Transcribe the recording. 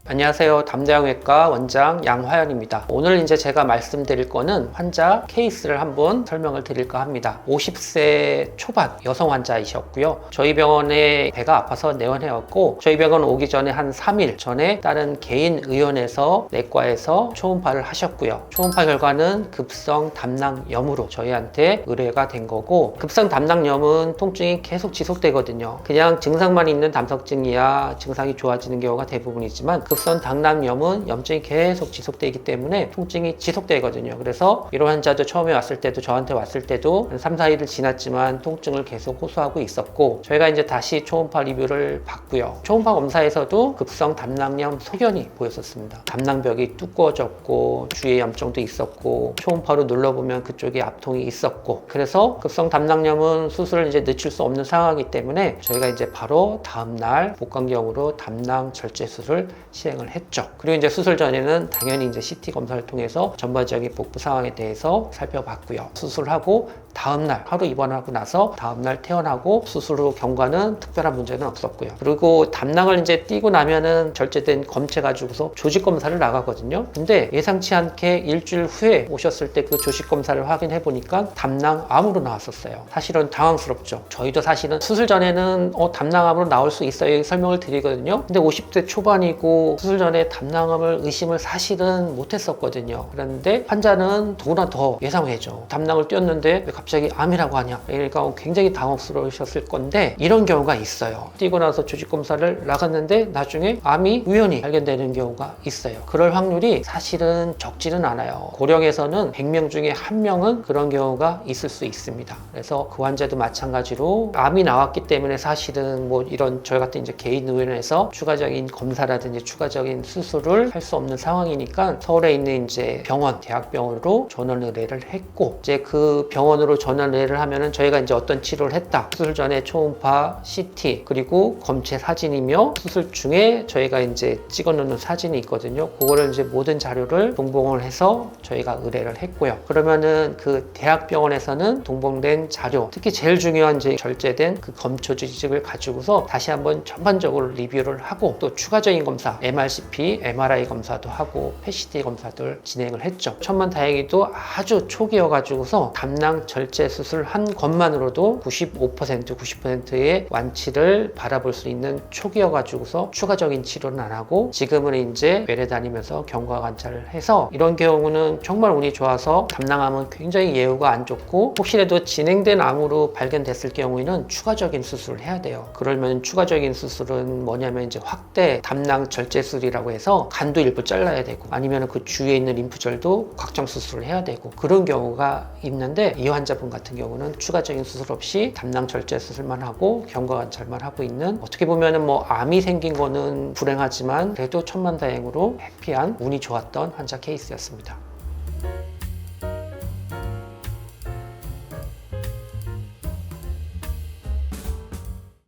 안녕하세요. 담대양외과 원장 양화연입니다. 오늘 이제 제가 말씀드릴 거는 환자 케이스를 한번 설명을 드릴까 합니다. 50세 초반 여성 환자이셨고요. 저희 병원에 배가 아파서 내원해왔고, 저희 병원 오기 전에 한 3일 전에 다른 개인 의원에서 내과에서 초음파를 하셨고요. 초음파 결과는 급성 담낭염으로 저희한테 의뢰가 된 거고, 급성 담낭염은 통증이 계속 지속되거든요. 그냥 증상만 있는 담석증이야 증상이 좋아지는 경우가 대부분이지만, 급성 담낭염은 염증이 계속 지속되기 때문에 통증이 지속되거든요. 그래서 이런 환자도 처음에 왔을 때도, 저한테 왔을 때도 한 3, 4일을 지났지만 통증을 계속 호소하고 있었고, 저희가 이제 다시 초음파 리뷰를 받고요. 초음파 검사에서도 급성 담낭염 소견이 보였었습니다. 담낭벽이 두꺼워졌고 주위에 염증도 있었고, 초음파로 눌러보면 그쪽에 압통이 있었고, 그래서 급성 담낭염은 수술을 이제 늦출 수 없는 상황이기 때문에 저희가 이제 바로 다음날 복강경으로 담낭 절제 수술 시행을 했죠. 그리고 이제 수술 전에는 당연히 이제 CT 검사를 통해서 전반적인 복부 상황에 대해서 살펴봤고요. 수술하고 다음날 하루 입원하고 나서 다음날 퇴원하고 수술 후 경과는 특별한 문제는 없었고요. 그리고 담낭을 이제 띄고 나면은 절제된 검체 가지고서 조직 검사를 나가거든요. 근데 예상치 않게 일주일 후에 오셨을 때 그 조직 검사를 확인해 보니까 담낭암으로 나왔었어요. 사실은 당황스럽죠. 저희도 사실은 수술 전에는 담낭암으로 나올 수 있어요 설명을 드리거든요. 근데 50대 초반이고 수술 전에 담낭암을 의심을 사실은 못했었거든요. 그런데 환자는 더구나 더 예상해죠. 담낭을 띄었는데 왜 갑자기 암이라고 하냐. 그러니까 굉장히 당혹스러우셨을 건데, 이런 경우가 있어요. 띄고 나서 조직검사를 나갔는데 나중에 암이 우연히 발견되는 경우가 있어요. 그럴 확률이 사실은 적지는 않아요. 고령에서는 100명 중에 1명은 그런 경우가 있을 수 있습니다. 그래서 그 환자도 마찬가지로 암이 나왔기 때문에 사실은 뭐 이런 저희 같은 이제 개인 의원에서 추가적인 검사라든지 추가적인 수술을 할 수 없는 상황이니까 서울에 있는 이제 병원, 대학병원으로 전원 의뢰를 했고, 이제 그 병원으로 전원 의뢰를 하면은 저희가 이제 어떤 치료를 했다, 수술 전에 초음파, CT, 그리고 검체 사진이며 수술 중에 저희가 이제 찍어놓는 사진이 있거든요. 그거를 이제 모든 자료를 동봉을 해서 저희가 의뢰를 했고요. 그러면은 그 대학병원에서는 동봉된 자료, 특히 제일 중요한 이제 절제된 그 검초 조직을 가지고서 다시 한번 전반적으로 리뷰를 하고, 또 추가적인 검사, MRCP, MRI 검사도 하고 PET 검사들 진행을 했죠. 천만다행히도 아주 초기여가지고서 담낭 절제 수술 한 것만으로도 95%, 90%의 완치를 바라볼 수 있는 초기여가지고서 추가적인 치료는 안 하고, 지금은 이제 외래 다니면서 경과 관찰을 해서, 이런 경우는 정말 운이 좋아서 담낭암은 굉장히 예후가 안 좋고, 혹시라도 진행된 암으로 발견됐을 경우에는 추가적인 수술을 해야 돼요. 그러면 추가적인 수술은 뭐냐면 이제 확대 담낭 절제 수술이라고 해서 간도 일부 잘라야 되고, 아니면 그 주위에 있는 림프절도 각정 수술을 해야 되고, 그런 경우가 있는데, 이 환자분 같은 경우는 추가적인 수술 없이 담낭 절제 수술만 하고 경과 관찰만 하고 있는, 어떻게 보면은 뭐 암이 생긴 거는 불행하지만 그래도 천만다행으로 해피한 운이 좋았던 환자 케이스였습니다.